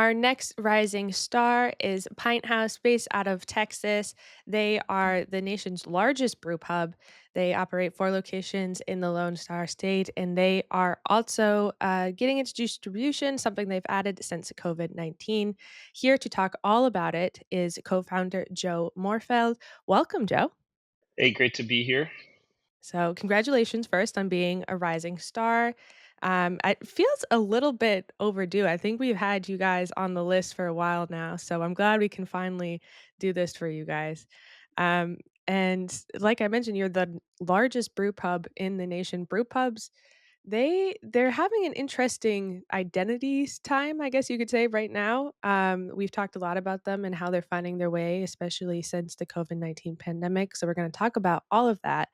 Our next rising star is Pinthouse, based out of Texas. They are the nation's largest brew pub. They operate 4 locations in the Lone Star State, and they are also getting into distribution, something they've added since COVID-19. Here to talk all about it is co founder Joe Mohrfeld. Welcome, Joe. Hey, great to be here. So, congratulations first on being a rising star. It feels a little bit overdue. I think we've had you guys on the list for a while now, so I'm glad we can finally do this for you guys. Um, and like I mentioned, you're the largest brew pub in the nation. Brew pubs, they're having an interesting identities time, I guess you could say, right now. We've talked a lot about them and how they're finding their way, especially since the COVID-19 pandemic. So we're going to talk about all of that.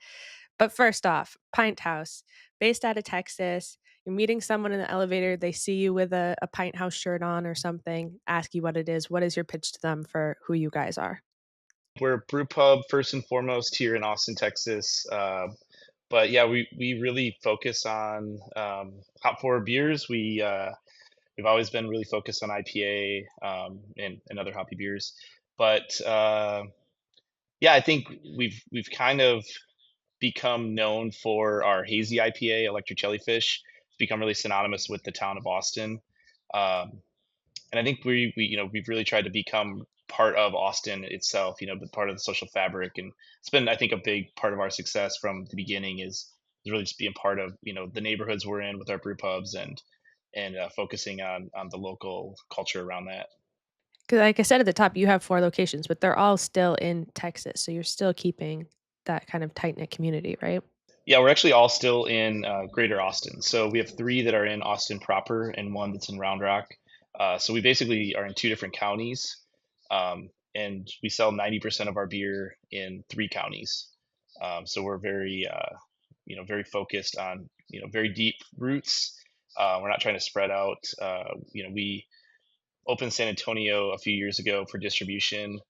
But first off, Pint House, based out of Texas. You're meeting someone in the elevator, they see you with a Pint House shirt on or something, ask you what it is. What is your pitch to them for who you guys are? We're a brew pub first and foremost here in Austin, Texas. But yeah, we really focus on hop forward beers. We've always been really focused on IPA and other hoppy beers. But yeah, I think we've kind of become known for our hazy IPA, Electric Jellyfish. It's become really synonymous with the town of Austin. Um, and I think we've really tried to become part of Austin itself, but part of the social fabric, and it's been, I think, a big part of our success from the beginning is really just being part of the neighborhoods we're in with our brew pubs and focusing on the local culture around that. 'Cause like I said at the top, you have 4 locations, but they're all still in Texas, so you're still keeping that kind of tight-knit community, right? Yeah, we're actually all still in Greater Austin, so we have three that are in Austin proper and one that's in Round Rock. So we basically are in two different counties, and we sell 90% of our beer in three counties. So we're very very focused on very deep roots. We're not trying to spread out. We opened San Antonio a few years ago for distribution.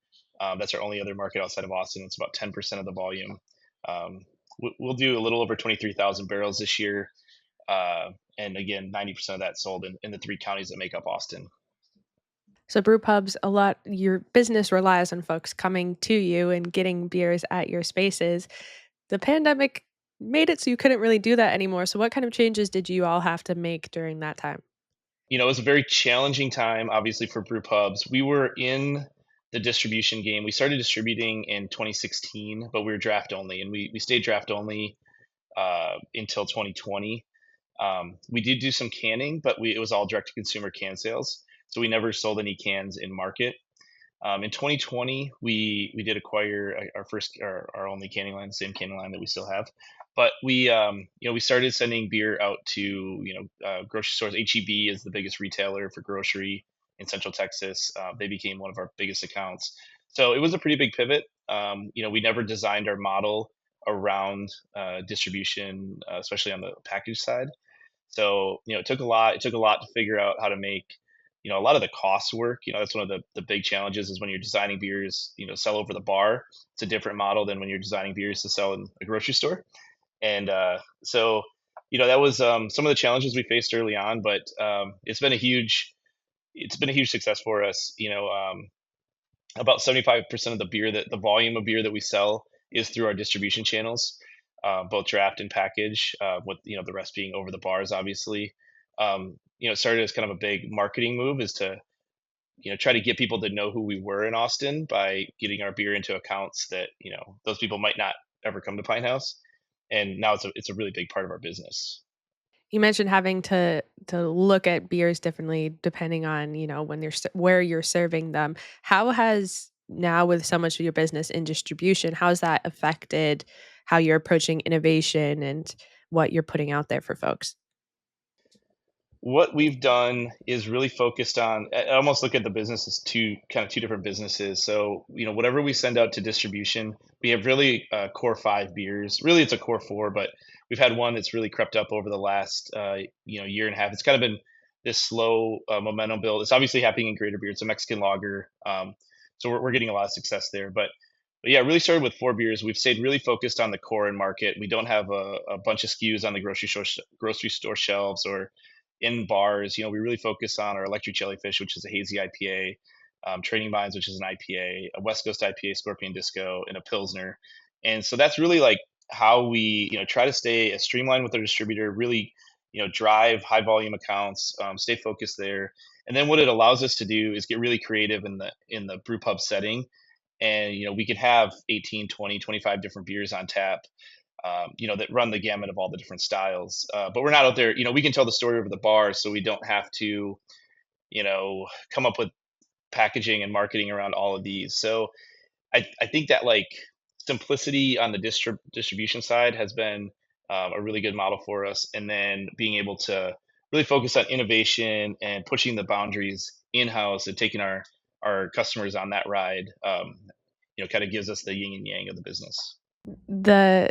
That's our only other market outside of Austin. It's about 10% of the volume. We'll do a little over 23,000 barrels this year. And again, 90% of that sold in the three counties that make up Austin. So brew pubs, a lot your business relies on folks coming to you and getting beers at your spaces. The pandemic made it so you couldn't really do that anymore. So what kind of changes did you all have to make during that time? It was a very challenging time, obviously, for brew pubs. We were in the distribution game. We started distributing in 2016, but we were draft only, and we stayed draft only until 2020. We did do some canning, but it was all direct to consumer can sales. So we never sold any cans in market. In 2020, we did acquire our first our only canning line, the same canning line that we still have. But we started sending beer out to grocery stores. HEB is the biggest retailer for grocery in Central Texas. They became one of our biggest accounts. So it was a pretty big pivot. We never designed our model around distribution, especially on the package side. So it took a lot. It took a lot to figure out how to make a lot of the costs work. That's one of the big challenges is when you're designing beers, sell over the bar. It's a different model than when you're designing beers to sell in a grocery store. And so, that was some of the challenges we faced early on, but it's been a huge success for us. About 75% of the volume of beer that we sell is through our distribution channels, both draft and package, with the rest being over the bars, obviously. It started as kind of a big marketing move is to try to get people to know who we were in Austin by getting our beer into accounts that those people might not ever come to Pine House, and now it's a really big part of our business. You mentioned having to look at beers differently depending on, when where you're serving them. How has now with so much of your business in distribution, how has that affected how you're approaching innovation and what you're putting out there for folks? What we've done is really focused on. I almost look at the business as two different businesses. So whatever we send out to distribution, we have really core five beers. Really, it's a core four, but we've had one that's really crept up over the last year and a half. It's kind of been this slow momentum build. It's obviously happening in Greater Beer. It's a Mexican lager, so we're getting a lot of success there. But yeah, it really started with four beers. We've stayed really focused on the core and market. We don't have a bunch of SKUs on the grocery store shelves or in bars, we really focus on our electric jellyfish, which is a hazy IPA, Training Vines, which is an IPA, a West Coast IPA, Scorpion Disco, and a Pilsner. And so that's really like how we, try to stay as streamlined with our distributor, really, drive high volume accounts, stay focused there. And then what it allows us to do is get really creative in the brew pub setting. And, we can have 18, 20, 25 different beers on tap, that run the gamut of all the different styles. But we're not out there, we can tell the story over the bar, so we don't have to, come up with packaging and marketing around all of these. So I think that like simplicity on the distribution side has been a really good model for us. And then being able to really focus on innovation and pushing the boundaries in house and taking our customers on that ride, kind of gives us the yin and yang of the business. The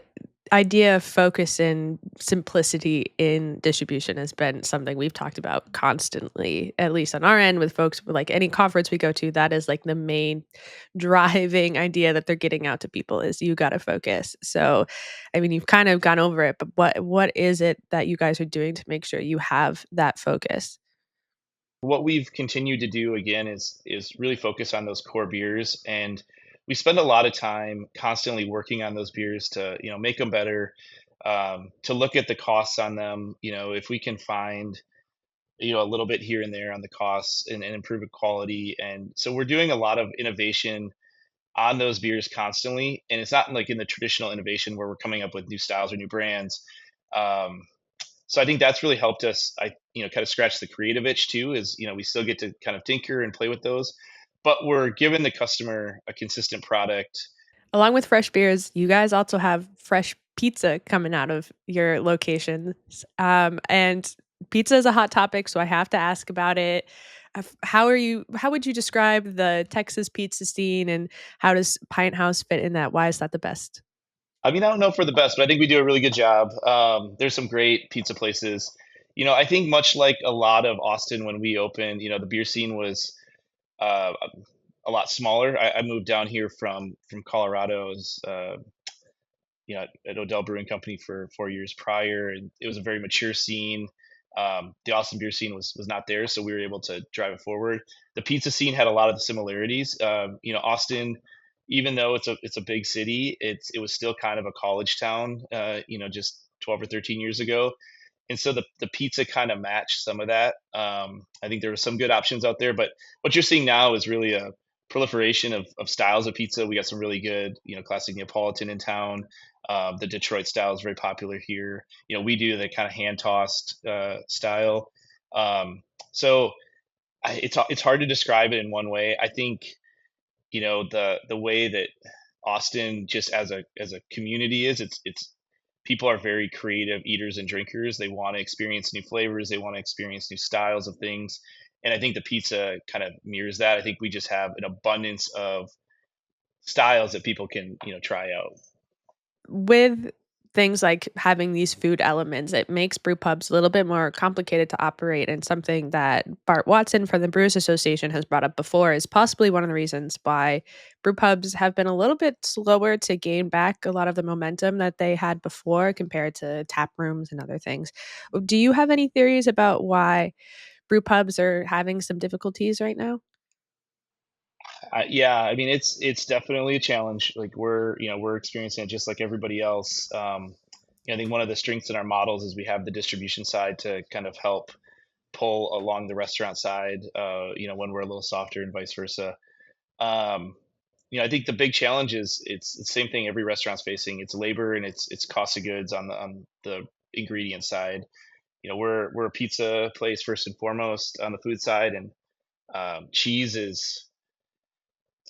idea of focus and simplicity in distribution has been something we've talked about constantly, at least on our end with folks with like any conference we go to, that is like the main driving idea that they're getting out to people is you gotta focus. So, I mean, you've kind of gone over it, but what is it that you guys are doing to make sure you have that focus? What we've continued to do again is really focus on those core beers, and we spend a lot of time constantly working on those beers to make them better, to look at the costs on them. If we can find a little bit here and there on the costs and improve the quality. And so we're doing a lot of innovation on those beers constantly, and it's not like in the traditional innovation where we're coming up with new styles or new brands. Um, so I think that's really helped us. I kind of scratch the creative itch too. Is we still get to kind of tinker and play with those, but we're giving the customer a consistent product. Along with fresh beers, you guys also have fresh pizza coming out of your locations. And pizza is a hot topic, so I have to ask about it. How would you describe the Texas pizza scene and how does Pinthouse fit in that? Why is that the best? I mean, I don't know if we're the best, but I think we do a really good job. There's some great pizza places. I think much like a lot of Austin when we opened, the beer scene was uh, a lot smaller. I moved down here from Colorado. At Odell Brewing Company for 4 years prior, and it was a very mature scene. The Austin beer scene was not there, so we were able to drive it forward. The pizza scene had a lot of the similarities. Austin, even though it's a big city, it was still kind of a college town. Just 12 or 13 years ago, and so the pizza kind of matched some of that. I think there were some good options out there, but what you're seeing now is really a proliferation of styles of pizza. We got some really good, classic Neapolitan in town. The Detroit style is very popular here. We do the kind of hand tossed style. Um, so it's hard to describe it in one way. I think the way that Austin just as a community is, it's people are very creative eaters and drinkers. They want to experience new flavors. They want to experience new styles of things. And I think the pizza kind of mirrors that. I think we just have an abundance of styles that people can, try out. With things like having these food elements, it makes brew pubs a little bit more complicated to operate, and something that Bart Watson from the Brewers Association has brought up before is possibly one of the reasons why brew pubs have been a little bit slower to gain back a lot of the momentum that they had before compared to tap rooms and other things. Do you have any theories about why brew pubs are having some difficulties right now? Yeah, I mean it's definitely a challenge. Like we're experiencing it just like everybody else. I think one of the strengths in our models is we have the distribution side to kind of help pull along the restaurant side. When we're a little softer and vice versa. Um, I think the big challenge is it's the same thing every restaurant's facing. It's labor and it's cost of goods on the ingredient side. We're a pizza place first and foremost on the food side, and cheese is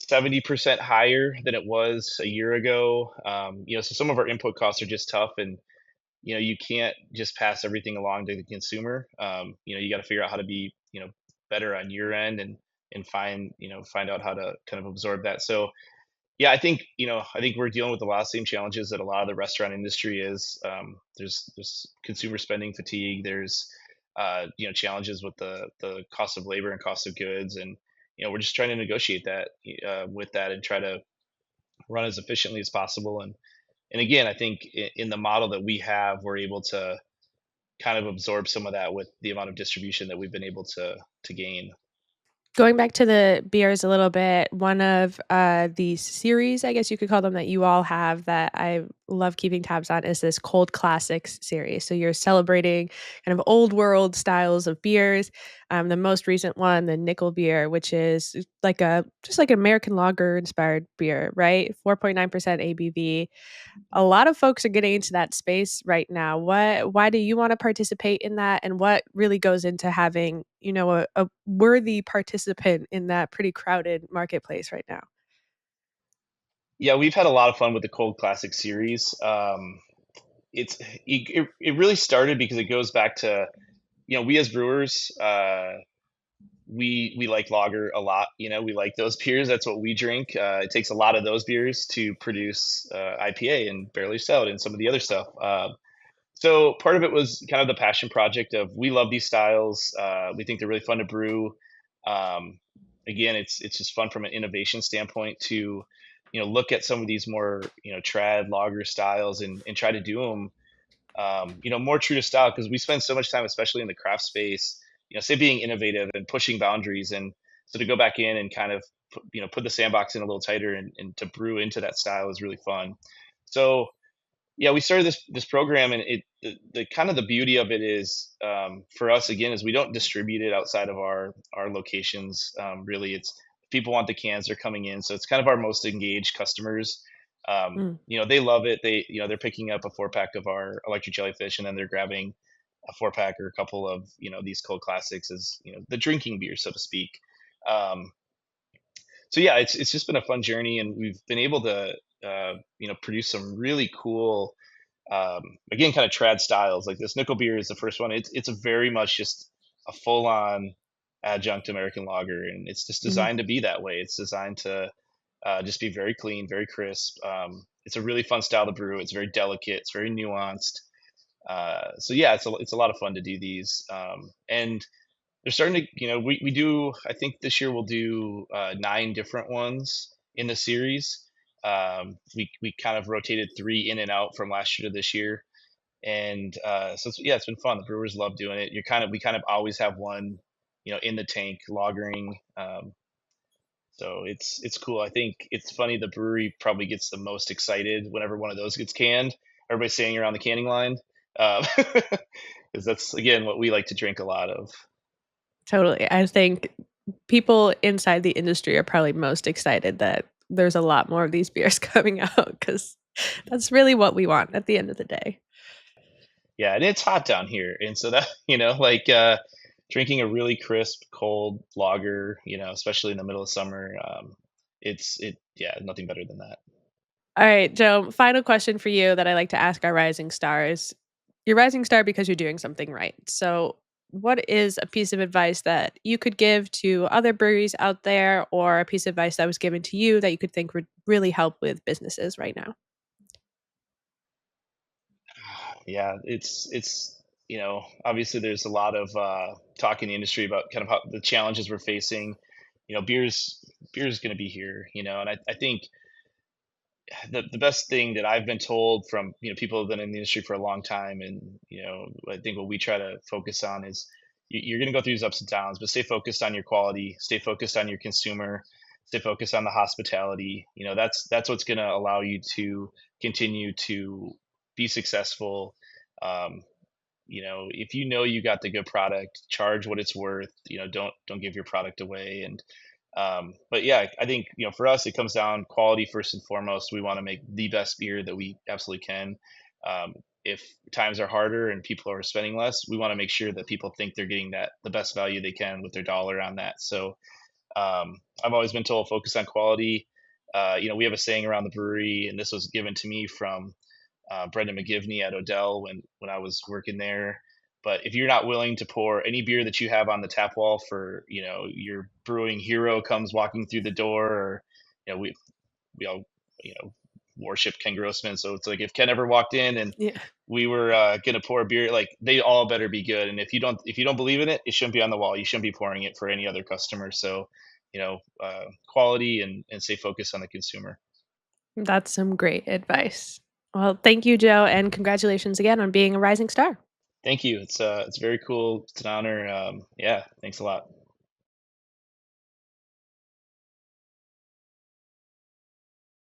70% higher than it was a year ago. So some of our input costs are just tough, and you can't just pass everything along to the consumer. You got to figure out how to be better on your end and find out how to kind of absorb that. So yeah, I think we're dealing with a lot of same challenges that a lot of the restaurant industry is. There's consumer spending fatigue. There's challenges with the cost of labor and cost of goods, and we're just trying to negotiate that with that and try to run as efficiently as possible. And again, I think in the model that we have, we're able to kind of absorb some of that with the amount of distribution that we've been able to gain. Going back to the beers a little bit, one of, the series, I guess you could call them, that you all have that I love keeping tabs on is this Cold Classics series. So you're celebrating kind of old world styles of beers. The most recent one, the Nickel beer, which is like a just like an American lager inspired beer, right? 4.9% ABV. A lot of folks are getting into that space right now. Why do you wanna participate in that, and what really goes into having, a worthy participant in that pretty crowded marketplace right now? Yeah, we've had a lot of fun with the Cold Classic series. It really started because it goes back to, we as brewers, we like lager a lot. We like those beers. That's what we drink. It takes a lot of those beers to produce IPA and barrel aged stout and some of the other stuff. So part of it was kind of the passion project of we love these styles. We think they're really fun to brew. Um, Again, it's just fun from an innovation standpoint to look at some of these more trad lager styles and try to do them more true to style because we spend so much time, especially in the craft space, say being innovative and pushing boundaries. And so to go back in and kind of put the sandbox in a little tighter and to brew into that style is really fun. So yeah, we started this program, and the kind of the beauty of it is for us again is we don't distribute it outside of our locations. Really, it's if people want the cans, they're coming in, so it's kind of our most engaged customers. Mm. They love it. They're picking up a 4 pack of our electric jellyfish, and then they're grabbing a 4 pack or a couple of these cold classics as the drinking beer, so to speak. Um, so yeah, it's just been a fun journey, and we've been able to produce some really cool again, kind of trad styles. Like this nickel beer is the first one. It's a very much just a full on adjunct American lager, and it's just Mhm. designed to be that way. It's designed to just be very clean, very crisp. It's a really fun style to brew. It's very delicate. It's very nuanced. So yeah, it's a lot of fun to do these. And they're starting to, we do, I think this year we'll do 9 different ones in the series. We kind of rotated 3 in and out from last year to this year. And so yeah, it's been fun. The brewers love doing it. We kind of always have one, in the tank lagering. So it's cool. I think it's funny. The brewery probably gets the most excited whenever one of those gets canned. Everybody's standing around the canning line. Um, because that's again what we like to drink a lot of. Totally. I think people inside the industry are probably most excited that there's a lot more of these beers coming out because that's really what we want at the end of the day. Yeah, and it's hot down here, and so that like drinking a really crisp, cold lager, especially in the middle of summer, yeah, nothing better than that. All right, Joe, final question for you that I like to ask our rising stars. You're rising star because you're doing something right. So, what is a piece of advice that you could give to other breweries out there, or a piece of advice that was given to you that you could think would really help with businesses right now? Yeah, it's obviously there's a lot of talk in the industry about kind of how the challenges we're facing. Beer's going to be here, and I think the best thing that I've been told from people who've been in the industry for a long time, and I think what we try to focus on is you're going to go through these ups and downs, but stay focused on your quality, stay focused on your consumer, stay focused on the hospitality. That's what's going to allow you to continue to be successful. Um, if you got the good product, charge what it's worth. Don't give your product away. And but yeah, I think for us it comes down quality first and foremost. We want to make the best beer that we absolutely can. Um, if times are harder and people are spending less, we want to make sure that people think they're getting that the best value they can with their dollar on that. So I've always been told focus on quality. We have a saying around the brewery, and this was given to me from Brendan McGivney at Odell when I was working there. But if you're not willing to pour any beer that you have on the tap wall for your brewing hero comes walking through the door, or we all worship Ken Grossman, so it's like if Ken ever walked in and Yeah. we were gonna pour a beer, like they all better be good. And if you don't believe in it, it shouldn't be on the wall. You shouldn't be pouring it for any other customer. So quality and stay focused on the consumer. That's some great advice. Well, thank you, Joe, and congratulations again on being a rising star. Thank you. It's very cool. It's an honor. Yeah, thanks a lot.